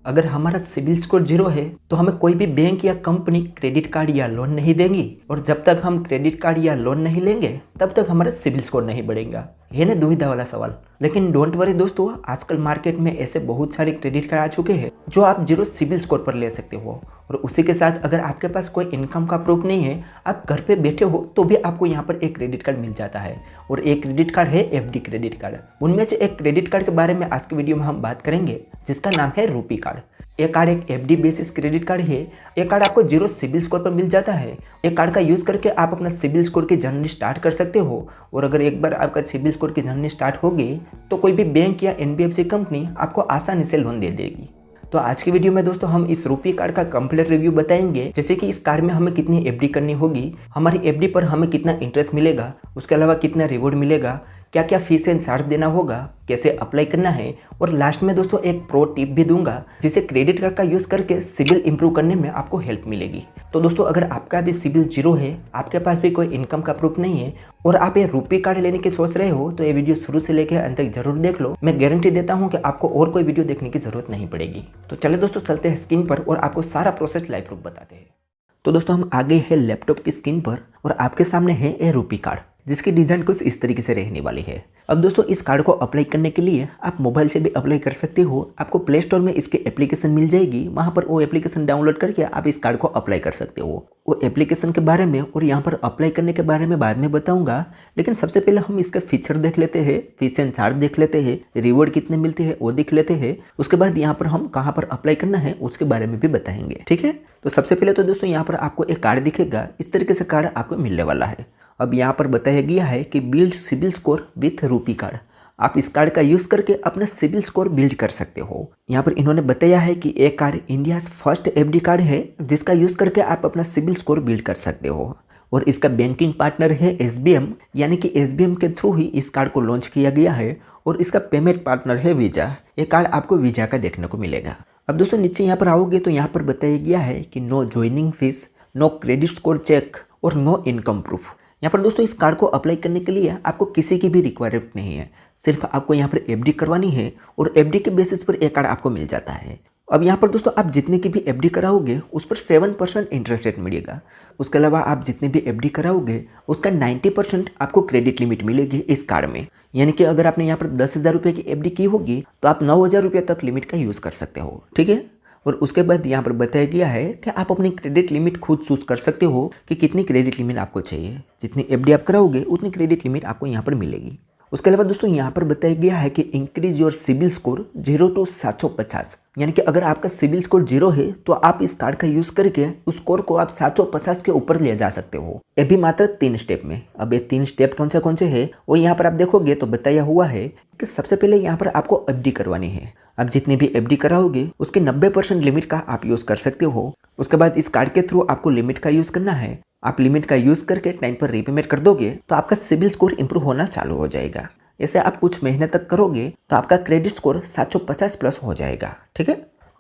अगर हमारा CIBIL score zero है तो हमें कोई भी बैंक या कंपनी क्रेडिट कार्ड या लोन नहीं देंगी, और जब तक हम क्रेडिट कार्ड या लोन नहीं लेंगे तब तक हमारा सिबिल स्कोर नहीं बढ़ेगा। ये ना दुविधा वाला सवाल। लेकिन डोंट वरी दोस्तों, आजकल मार्केट में ऐसे बहुत सारे क्रेडिट कार्ड आ चुके हैं जो आप जीरो सिबिल स्कोर पर ले सकते हो। और उसी के साथ अगर आपके पास कोई इनकम का प्रूफ नहीं है, आप घर पे बैठे हो, तो भी आपको यहाँ पर एक क्रेडिट कार्ड मिल जाता है। और एक क्रेडिट कार्ड है एफडी क्रेडिट कार्ड। उनमें से एक क्रेडिट कार्ड के बारे में आज की वीडियो में हम बात करेंगे, जिसका नाम है रूपी कार्ड। ये कार्ड एक एफडी बेसिस क्रेडिट कार्ड है। ये कार्ड आपको जीरो सिबिल स्कोर पर मिल जाता है। ये कार्ड का यूज़ करके आप अपना सिबिल स्कोर की जर्नी स्टार्ट कर सकते हो। और अगर एक बार आपका सिबिल स्कोर की जर्नी स्टार्ट हो गई तो कोई भी बैंक या एनबीएफसी कंपनी आपको आसानी से लोन दे देगी। तो आज की वीडियो में दोस्तों हम इस रूपी कार्ड का कंप्लीट रिव्यू बताएंगे, जैसे कि इस कार्ड में हमें कितनी एफडी करनी होगी, हमारी एफडी पर हमें कितना इंटरेस्ट मिलेगा, उसके अलावा कितना रिवॉर्ड मिलेगा, क्या क्या फीस एंड चार्ज देना होगा, कैसे अप्लाई करना है, और लास्ट में दोस्तों एक प्रो टिप भी दूंगा जिसे क्रेडिट कार्ड का यूज़ करके सिबिल इंप्रूव करने में आपको हेल्प मिलेगी। तो दोस्तों अगर आपका भी सिबिल जीरो है, आपके पास भी कोई इनकम का प्रूफ नहीं है और आप ये रूपी कार्ड लेने की सोच रहे हो, तो ये वीडियो शुरू से लेकर अंत तक जरूर देख लो। मैं गारंटी देता हूँ कि आपको और कोई वीडियो देखने की जरूरत नहीं पड़ेगी। तो चले दोस्तों चलते हैं स्क्रीन पर और आपको सारा प्रोसेस लाइव प्रूफ बताते हैं। तो दोस्तों हम आ गए हैं लैपटॉप की स्क्रीन पर और आपके सामने है ये रूपी कार्ड, जिसकी डिज़ाइन कुछ इस तरीके से रहने वाली है। अब दोस्तों इस कार्ड को अप्लाई करने के लिए आप मोबाइल से भी अप्लाई कर सकते हो। आपको प्ले स्टोर में इसकी एप्लीकेशन मिल जाएगी, वहाँ पर वो एप्लीकेशन डाउनलोड करके आप इस कार्ड को अप्लाई कर सकते हो। वो एप्लीकेशन के बारे में और यहाँ पर अप्लाई करने के बारे में बाद में बताऊंगा, लेकिन सबसे पहले हम इसका फीचर देख लेते हैं, फीस एंड चार्ज देख लेते हैं, रिवॉर्ड कितने मिलते हैं वो देख लेते हैं। उसके बाद यहाँ पर हम कहाँ पर अप्लाई करना है उसके बारे में भी बताएंगे, ठीक है। तो सबसे पहले तो दोस्तों यहाँ पर आपको एक कार्ड दिखेगा, इस तरीके से कार्ड आपको मिलने वाला है। अब यहाँ पर बताया गया है कि बिल्ड सिबिल स्कोर विथ रूपी कार्ड। आप इस कार्ड का यूज़ करके अपना सिबिल स्कोर बिल्ड कर सकते हो। यहाँ पर इन्होंने बताया है कि एक card India first FD card है जिसका यूज़ करके आप अपना सिबिल स्कोर बिल्ड कर सकते हो। और इसका बैंकिंग पार्टनर है एसबीएम, यानी कि एसबीएम के थ्रू ही इस कार्ड को लॉन्च किया गया है। और इसका पेमेंट पार्टनर है वीजा। ये कार्ड आपको वीजा का देखने को मिलेगा। अब दोस्तों नीचे यहाँ पर आओगे तो यहाँ पर बताया गया है कि no joining fee, no credit score check और नो इनकम प्रूफ। यहाँ पर दोस्तों इस कार्ड को अप्लाई करने के लिए आपको किसी की भी रिक्वायरमेंट नहीं है, सिर्फ आपको यहाँ पर एफडी करवानी है और एफडी के बेसिस पर एक कार्ड आपको मिल जाता है। अब यहाँ पर दोस्तों आप जितने की भी एफडी कराओगे उस पर 7% इंटरेस्ट रेट मिलेगा। उसके अलावा आप जितने भी एफडी कराओगे उसका 90% आपको क्रेडिट लिमिट मिलेगी इस कार्ड में। यानी कि अगर आपने यहाँ पर 10,000 रुपये की एफडी की होगी तो आप 9,000 रुपये तक लिमिट का यूज़ कर सकते हो, ठीक है। और उसके बाद यहाँ पर बताया गया है कि आप अपनी क्रेडिट लिमिट खुद चूज कर सकते हो कि कितनी क्रेडिट लिमिट आपको चाहिए। जितनी एफडी आप कराओगे उतनी क्रेडिट लिमिट आपको यहाँ पर मिलेगी। उसके अलावा दोस्तों यहाँ पर बताया गया है कि increase your CIBIL score 0 to 750, यानी कि अगर आपका सिबिल स्कोर 0 है तो आप इस कार्ड का यूज़ करके उस स्कोर को आप 750 के ऊपर ले जा सकते हो। ये भी मात्र 3 स्टेप में। अब ये 3 स्टेप कौन से है वो यहाँ पर आप देखोगे तो बताया हुआ है कि सबसे पहले यहाँ पर आपको एफडी करवानी है। आप जितनी भी एफडी कराओगे उसके 90% लिमिट का आप यूज़ कर सकते हो। उसके बाद इस कार्ड के थ्रू आपको लिमिट का यूज़ करना है। आप लिमिट का यूज़ करके टाइम पर रीपेमेंट कर दोगे तो आपका सिबिल स्कोर इंप्रूव होना चालू हो जाएगा। ऐसे आप कुछ महीने तक करोगे तो आपका क्रेडिट स्कोर 750 प्लस हो जाएगा, ठीक है।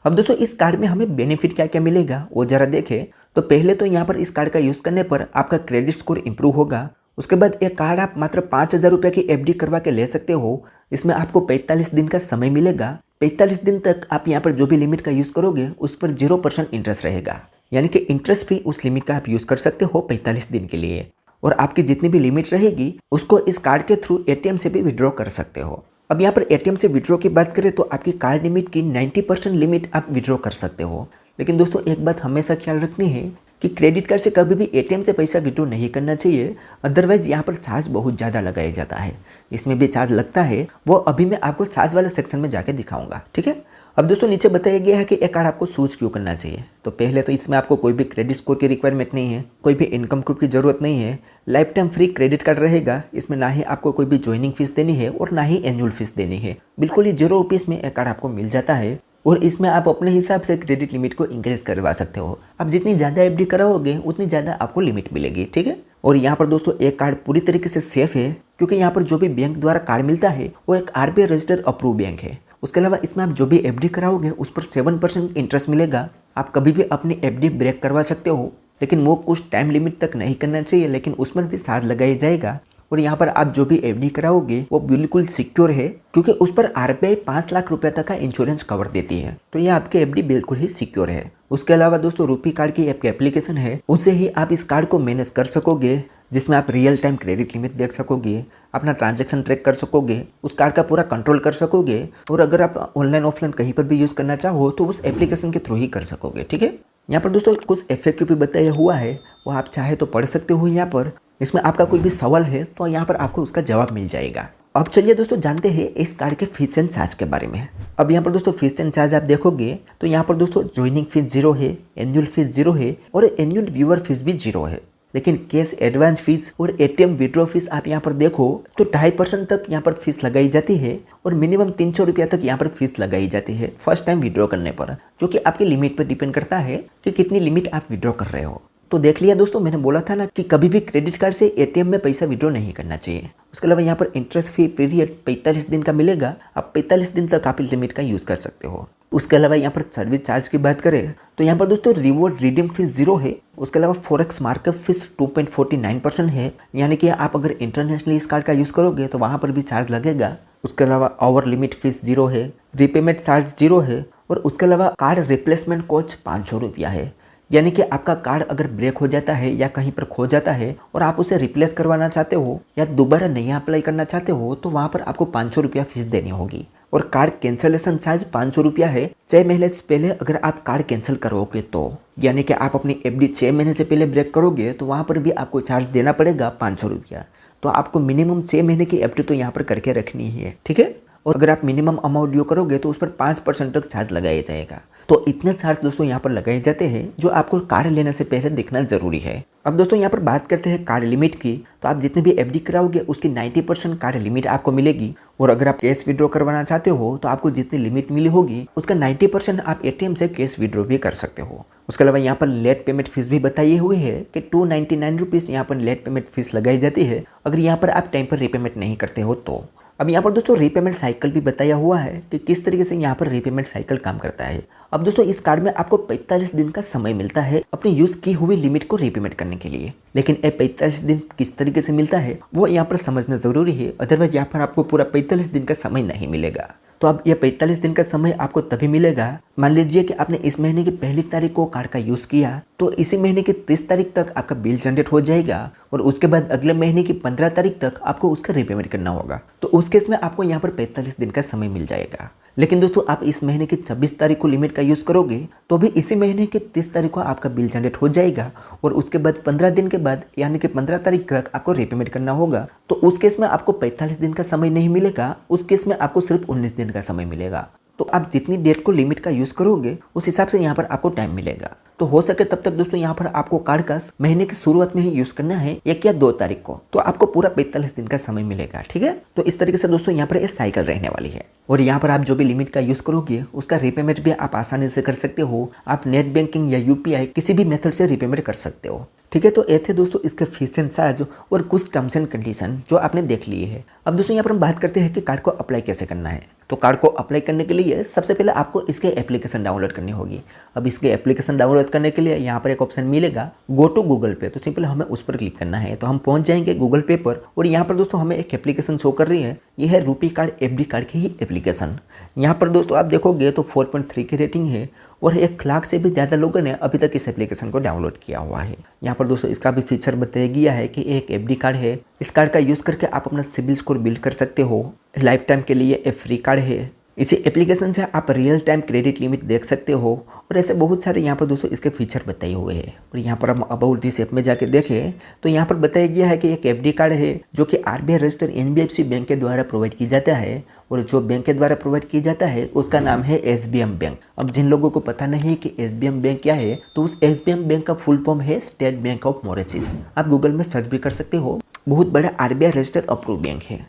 अब दोस्तों इस कार्ड में हमें बेनिफिट क्या क्या मिलेगा वो जरा देखें। तो पहले तो यहाँ पर इस कार्ड का यूज़ करने पर आपका क्रेडिट स्कोर इंप्रूव होगा। उसके बाद एक कार्ड आप मात्र 5,000 रुपये की एफडी करवा के ले सकते हो। इसमें आपको 45 दिन का समय मिलेगा। 45 दिन तक आप यहाँ पर जो भी लिमिट का यूज़ करोगे उस पर 0% इंटरेस्ट रहेगा, यानी कि इंटरेस्ट भी उस लिमिट का आप यूज़ कर सकते हो 45 दिन के लिए। और आपकी जितनी भी लिमिट रहेगी उसको इस कार्ड के थ्रू एटीएम से भी विड्रॉ कर सकते हो। अब यहाँ पर एटीएम से विड्रॉ की बात करें तो आपकी कार्ड लिमिट की 90% लिमिट आप विड्रॉ कर सकते हो। लेकिन दोस्तों एक बात हमेशा ख्याल रखनी है कि क्रेडिट कार्ड से कभी भी एटीएम से पैसा विड्रॉ नहीं करना चाहिए, अदरवाइज यहाँ पर चार्ज बहुत ज़्यादा लगाया जाता है। इसमें भी चार्ज लगता है, वो अभी मैं आपको चार्ज वाले सेक्शन में जाके दिखाऊंगा, ठीक है। अब दोस्तों नीचे बताया गया है कि एक कार्ड आपको चूज क्यों करना चाहिए। तो पहले तो इसमें आपको कोई भी क्रेडिट स्कोर की रिक्वायरमेंट नहीं है, कोई भी इनकम प्रूफ की जरूरत नहीं है, life time free credit card रहेगा। इसमें ना ही आपको कोई भी ज्वाइनिंग फीस देनी है और ना ही एनुअल फीस देनी है। बिल्कुल ही 0 रुपीज़ में एक कार्ड आपको मिल जाता है और इसमें आप अपने हिसाब से क्रेडिट लिमिट को इंक्रीज करवा सकते हो। आप जितनी ज़्यादा एफडी कराओगे उतनी ज़्यादा आपको लिमिट मिलेगी, ठीक है। और यहाँ पर दोस्तों एक कार्ड पूरी तरीके से सेफ है, क्योंकि यहाँ पर जो भी बैंक द्वारा कार्ड मिलता है वो एक आरबीआई रजिस्टर्ड अप्रूव बैंक है। उसके अलावा इसमें आप जो भी एफडी कराओगे उस पर 7% इंटरेस्ट मिलेगा। आप कभी भी अपनी एफडी ब्रेक करवा सकते हो, लेकिन वो कुछ टाइम लिमिट तक नहीं करना चाहिए, लेकिन उसमें भी चार्ज लगाया जाएगा। और यहाँ पर आप जो भी एफडी कराओगे वो बिल्कुल सिक्योर है, क्योंकि उस पर आरबीआई 5 लाख रुपए तक का इंश्योरेंस कवर देती है। तो ये आपके एफडी बिल्कुल ही सिक्योर है। उसके अलावा दोस्तों रूपी कार्ड की आपकी एप्लीकेशन है, उससे ही आप इस कार्ड को मैनेज कर सकोगे, जिसमें आप रियल टाइम क्रेडिट लिमिट देख सकोगे, अपना ट्रांजैक्शन ट्रैक कर सकोगे, उस कार्ड का पूरा कंट्रोल कर सकोगे, और अगर आप ऑनलाइन ऑफलाइन कहीं पर भी यूज़ करना चाहो तो उस एप्लीकेशन के थ्रू ही कर सकोगे। ठीक है, यहाँ पर दोस्तों कुछ FAQ भी बताया हुआ है, वो आप चाहे तो पढ़ सकते हो। यहाँ पर इसमें आपका कोई भी सवाल है तो यहाँ पर आपको उसका जवाब मिल जाएगा। अब चलिए दोस्तों जानते हैं इस कार्ड के फीस एंड चार्ज के बारे में। अब यहाँ पर दोस्तों फीस एंड चार्ज आप देखोगे तो यहाँ पर दोस्तों ज्वाइनिंग फीस 0 है, एनुअल फीस 0 है और एनुअल व्यूअर फीस भी 0 है। लेकिन कैश एडवांस फीस और ATM विड्रॉ फीस आप यहाँ पर देखो तो 2.5% तक यहाँ पर फीस लगाई जाती है और मिनिमम 300 रुपया तक यहाँ पर फीस लगाई जाती है फर्स्ट टाइम विड्रॉ करने पर, जो कि आपकी लिमिट पर डिपेंड करता है कि कितनी लिमिट आप विड्रॉ कर रहे हो। तो देख लिया दोस्तों, मैंने बोला था ना कि कभी भी क्रेडिट कार्ड से ATM में पैसा विड्रॉ नहीं करना चाहिए। उसके अलावा यहाँ पर इंटरेस्ट फ्री पीरियड 45 दिन का मिलेगा, आप 45 दिन तक आप इस लिमिट का यूज़ कर सकते हो। उसके अलावा यहाँ पर सर्विस चार्ज की बात करें तो यहाँ पर दोस्तों रिवॉर्ड रिडीम फीस 0 है। उसके अलावा फॉरेक्स मार्कअप फीस 2.49% है, यानी कि आप अगर इंटरनेशनली इस कार्ड का यूज़ करोगे तो वहाँ पर भी चार्ज लगेगा। उसके अलावा ओवर लिमिट फीस 0 है, रीपेमेंट चार्ज 0 है और उसके अलावा कार्ड रिप्लेसमेंट कॉस्ट 500 रुपया है। यानी कि आपका कार्ड अगर ब्रेक हो जाता है या कहीं पर खो जाता है और आप उसे रिप्लेस करवाना चाहते हो या दोबारा नया अप्लाई करना चाहते हो तो वहाँ पर आपको 500 रुपया फीस देनी होगी। और कार्ड कैंसलेशन चार्ज 500 रुपया है 6 महीने से पहले अगर आप कार्ड कैंसिल करोगे तो, यानी कि आप अपनी FD 6 महीने से पहले ब्रेक करोगे तो वहाँ पर भी आपको चार्ज देना पड़ेगा 500 रुपया। तो आपको मिनिमम 6 महीने की FD तो यहाँ पर करके रखनी है। ठीक है, और अगर आप मिनिमम अमाउंट ड्यू करोगे तो उस पर 5% तक चार्ज लगाया जाएगा। तो इतने चार्ज दोस्तों यहाँ पर लगाए जाते हैं जो आपको कार्ड लेने से पहले देखना जरूरी है। अब दोस्तों यहाँ पर बात करते हैं कार्ड लिमिट की, तो आप जितने भी FD कराओगे उसकी 90% कार्ड लिमिट आपको मिलेगी। और अगर आप कैश विड्रॉ करवाना चाहते हो तो आपको जितनी लिमिट मिली होगी उसका 90% आप ATM से कैश विड्रॉ भी कर सकते हो। उसके अलावा यहाँ पर लेट पेमेंट फीस भी बताई हुई है कि 299 रुपीज़ यहाँ पर लेट पेमेंट फीस लगाई जाती है अगर यहाँ पर आप टाइम पर रीपेमेंट नहीं करते हो तो। अब यहाँ पर दोस्तों रीपेमेंट साइकिल भी बताया हुआ है कि किस तरीके से यहाँ पर रीपेमेंट साइकिल काम करता है। अब दोस्तों इस कार्ड में आपको 45 दिन का समय मिलता है अपनी यूज की हुई लिमिट को रीपेमेंट करने के लिए। लेकिन ये 45 दिन किस तरीके से मिलता है वो यहाँ पर समझना जरूरी है, अदरवाइज यहाँ पर आपको पूरा 45 दिन का समय नहीं मिलेगा। तो अब ये 45 दिन का समय आपको तभी मिलेगा, मान लीजिए कि आपने इस महीने की 1 तारीख को कार्ड का यूज़ किया तो इसी महीने की 30 तारीख तक आपका बिल जनरेट हो जाएगा और उसके बाद अगले महीने की 15 तारीख तक आपको उसका रीपेमेंट करना होगा। तो उस केस में आपको यहाँ पर 45 दिन का समय मिल जाएगा। लेकिन दोस्तों आप इस महीने की 26 तारीख को लिमिट का यूज़ करोगे तो भी इसी महीने की 30 तारीख को आपका बिल जनरेट हो जाएगा और उसके बाद 15 दिन के बाद यानी कि 15 तारीख तक आपको रीपेमेंट करना होगा। तो उस केस में आपको 45 दिन का समय नहीं मिलेगा, उस केस में आपको सिर्फ 19 दिन का समय मिलेगा। तो आप जितनी डेट को लिमिट का यूज़ करोगे उस हिसाब से यहाँ पर आपको टाइम मिलेगा। तो हो सके तब तक दोस्तों यहाँ पर आपको कार्ड का महीने की शुरुआत में ही यूज़ करना है 1 या 2 तारीख को, तो आपको पूरा 45 दिन का समय मिलेगा। ठीक है, तो इस तरीके से दोस्तों यहाँ पर ये साइकिल रहने वाली है। और यहाँ पर आप जो भी लिमिट का यूज़ करोगे उसका रीपेमेंट भी आप आसानी से कर सकते हो। आप नेट बैंकिंग या UPI किसी भी मेथड से रीपेमेंट कर सकते हो। ठीक है, तो ये थे दोस्तों इसके फीस एंड चार्ज और कुछ टर्म्स एंड कंडीशन जो आपने देख लिए है। अब दोस्तों यहाँ पर हम बात करते हैं कि कार्ड को अप्लाई कैसे करना है। तो कार्ड को अप्लाई करने के लिए सबसे पहले आपको इसके एप्लीकेशन डाउनलोड करनी होगी। अब इसके एप्लीकेशन डाउनलोड करने के लिए यहाँ पर एक ऑप्शन मिलेगा गो टू गूगल पे, तो सिंपल हमें उस पर क्लिक करना है। तो हम पहुँच जाएंगे गूगल पे पर और यहाँ पर दोस्तों हमें एक एप्लीकेशन शो कर रही है, ये है रूपी कार्ड FD कार्ड की ही एप्लीकेशन। यहाँ पर दोस्तों आप देखोगे तो 4.3 की रेटिंग है और 1 लाख से भी ज़्यादा लोगों ने अभी तक इस एप्लीकेशन को डाउनलोड किया हुआ है। यहाँ पर दोस्तों इसका भी फीचर बताया गया है कि एक FD कार्ड है, इस कार्ड का यूज़ करके आप अपना सिबिल स्कोर बिल्ड कर सकते हो। लाइफ टाइम के लिए एक फ्री कार्ड है। इसी एप्लीकेशन से आप रियल टाइम क्रेडिट लिमिट देख सकते हो और ऐसे बहुत सारे यहाँ पर दोस्तों इसके फीचर बताए हुए हैं। और यहाँ पर हम अबाउट दिस ऐप में जाके देखें तो यहाँ पर बताया गया है कि एक FD कार्ड है जो कि RBI रजिस्टर्ड NBFC बैंक के द्वारा प्रोवाइड की जाता है और जो बैंक के द्वारा प्रोवाइड की जाता है उसका नाम है SBM बैंक। अब जिन लोगों को पता नहीं है कि SBM बैंक क्या है तो उस SBM बैंक का फुल फॉर्म है स्टेट बैंक ऑफ मॉरिशस। आप गूगल में सर्च भी कर सकते हो, बहुत बड़ा RBI रजिस्टर्ड अप्रूव बैंक है।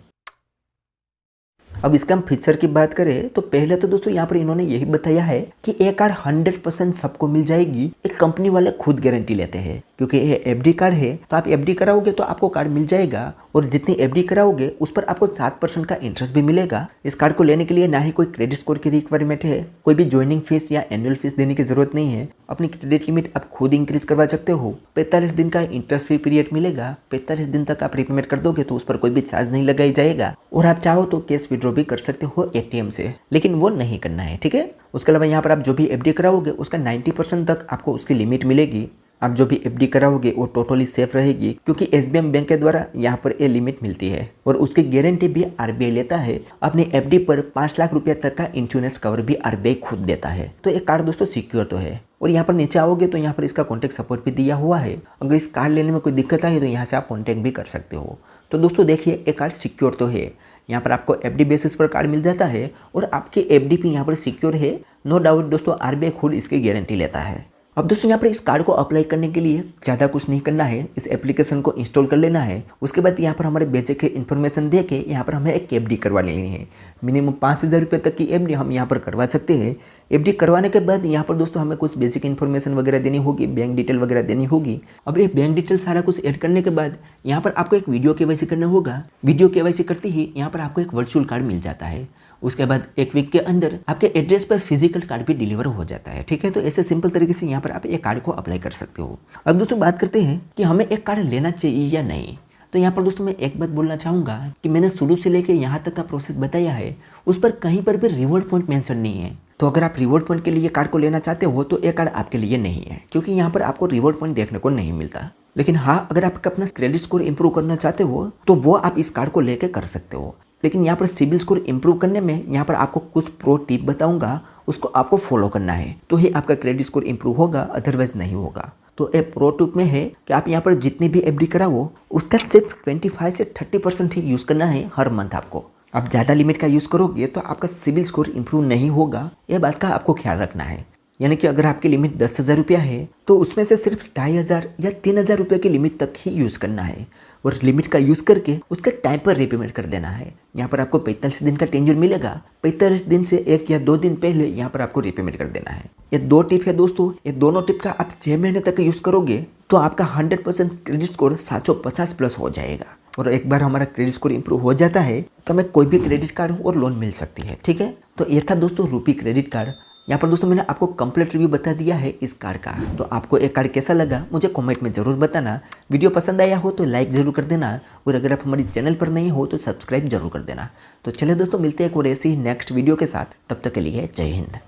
अब इसका हम फीचर की बात करें तो पहले तो दोस्तों यहाँ पर इन्होंने यही बताया है कि ये कार्ड 100% सबको मिल जाएगी। एक कंपनी वाले खुद गारंटी लेते हैं क्योंकि ये एफडी कार्ड है, तो आप एफडी कराओगे तो आपको कार्ड मिल जाएगा और जितनी एफडी कराओगे उस पर आपको 7% का इंटरेस्ट भी मिलेगा। इस कार्ड को लेने के लिए ना ही कोई क्रेडिट स्कोर की रिक्वायरमेंट है, कोई भी ज्वाइनिंग फीस या एनुअल फीस देने की जरूरत नहीं है। अपनी क्रेडिट लिमिट आप खुद इंक्रीज करवा सकते हो। 45 दिन का इंटरेस्ट फ्री पीरियड मिलेगा। 45 दिन तक आप रीपेमेंट कर दोगे तो उस पर कोई भी चार्ज नहीं लगाई जाएगा और आप चाहो तो कैश विड्रॉ भी कर सकते हो एटीएम से, लेकिन वो नहीं करना है, ठीक है। उसके अलावा यहाँ पर आप जो भी एफडी कराओगे उसका 90% तक आपको उसकी लिमिट मिलेगी। आप जो भी एफडी कराओगे वो टोटली सेफ रहेगी, क्योंकि एसबीआई बैंक के द्वारा यहाँ पर ये लिमिट मिलती है और उसकी गारंटी भी आरबीआई लेता है। अपने एफडी पर 5 लाख रुपए तक का इंश्योरेंस कवर भी आरबीआई खुद देता है। तो ये कार्ड दोस्तों सिक्योर तो है। और यहाँ पर नीचे आओगे तो यहाँ पर इसका कॉन्टैक्ट सपोर्ट भी दिया हुआ है। अगर इस कार्ड लेने में कोई दिक्कत आई तो यहाँ से आप कॉन्टैक्ट भी कर सकते हो। तो दोस्तों देखिए, ये कार्ड सिक्योर तो है। यहाँ पर आपको एफडी बेसिस पर कार्ड मिल जाता है और आपकी एफडी भी यहाँ पर सिक्योर है, नो डाउट दोस्तों। आरबीआई खुद इसकी गारंटी लेता है। अब दोस्तों यहाँ पर इस कार्ड को अप्लाई करने के लिए ज़्यादा कुछ नहीं करना है, इस एप्लीकेशन को इंस्टॉल कर लेना है। उसके बाद यहाँ पर हमारे बेसिक इन्फॉर्मेशन दे के यहाँ पर हमें एक एफडी करवा लेनी है। मिनिमम 5000 रुपये तक की एफडी हम यहाँ पर करवा सकते हैं। एफडी करवाने के बाद यहाँ पर दोस्तों हमें कुछ बेसिक इन्फॉर्मेशन वगैरह देनी होगी, बैंक डिटेल वगैरह देनी होगी। अब ये बैंक डिटेल सारा कुछ ऐड करने के बाद यहाँ पर आपको एक वीडियो केवाईसी करना होगा। वीडियो केवाईसी करते ही यहाँ पर आपको एक वर्चुअल कार्ड मिल जाता है। उसके बाद एक वीक के अंदर आपके एड्रेस पर फिजिकल कार्ड भी डिलीवर हो जाता है, ठीक है। तो ऐसे सिंपल तरीके से यहाँ पर आप एक कार्ड को अप्लाई कर सकते हो। अब दोस्तों बात करते हैं कि हमें एक कार्ड लेना चाहिए या नहीं। तो यहाँ पर दोस्तों मैं एक बात बोलना चाहूँगा कि मैंने शुरू से लेकर यहाँ तक का प्रोसेस बताया है, उस पर कहीं पर भी रिवॉर्ड पॉइंट मेंशन नहीं है। तो अगर आप रिवॉर्ड पॉइंट के लिए कार्ड को लेना चाहते हो तो ये कार्ड आपके लिए नहीं है, क्योंकि यहाँ पर आपको रिवॉर्ड पॉइंट देखने को नहीं मिलता। लेकिन हाँ, अगर आप अपना क्रेडिट स्कोर इंप्रूव करना चाहते हो तो वो आप इस कार्ड को लेकर कर सकते हो। लेकिन यहाँ पर सिबिल स्कोर इंप्रूव करने में यहाँ पर आपको कुछ प्रो टिप बताऊंगा, उसको आपको फॉलो करना है तो ही आपका क्रेडिट स्कोर इंप्रूव होगा, अदरवाइज नहीं होगा। तो एक प्रो टिप में है कि आप यहाँ पर जितनी भी एफडी कराओ उसका सिर्फ 25 से 30% ही यूज़ करना है हर मंथ। आपको आप ज़्यादा लिमिट का यूज़ करोगे तो आपका सिबिल स्कोर इंप्रूव नहीं होगा, यह बात का आपको ख्याल रखना है। यानी कि अगर आपकी लिमिट 10,000 रुपया है तो उसमें से सिर्फ 2,500 या 3,000 रुपये की लिमिट तक ही यूज़ करना है और लिमिट का यूज़ करके उसके टाइम पर रीपेमेंट कर देना है। यहाँ पर आपको 45 दिन का टेन्योर मिलेगा। 45 दिन से 1 या 2 दिन पहले यहाँ पर आपको रीपेमेंट कर देना है। ये 2 टिप है दोस्तों। ये दोनों टिप का आप 6 महीने तक यूज़ करोगे तो आपका 100% क्रेडिट स्कोर 750 प्लस हो जाएगा। और एक बार हमारा क्रेडिट स्कोर इंप्रूव हो जाता है तो हमें कोई भी क्रेडिट कार्ड और लोन मिल सकती है, ठीक है। तो ये था दोस्तों रूपी क्रेडिट कार्ड। यहाँ पर दोस्तों मैंने आपको कंप्लीट रिव्यू बता दिया है इस कार्ड का। तो आपको एक कार्ड कैसा लगा मुझे कमेंट में ज़रूर बताना। वीडियो पसंद आया हो तो लाइक ज़रूर कर देना और अगर आप हमारी चैनल पर नहीं हो तो सब्सक्राइब जरूर कर देना। तो चलिए दोस्तों, मिलते हैं एक और ऐसी ही नेक्स्ट वीडियो के साथ। तब तक के लिए जय हिंद।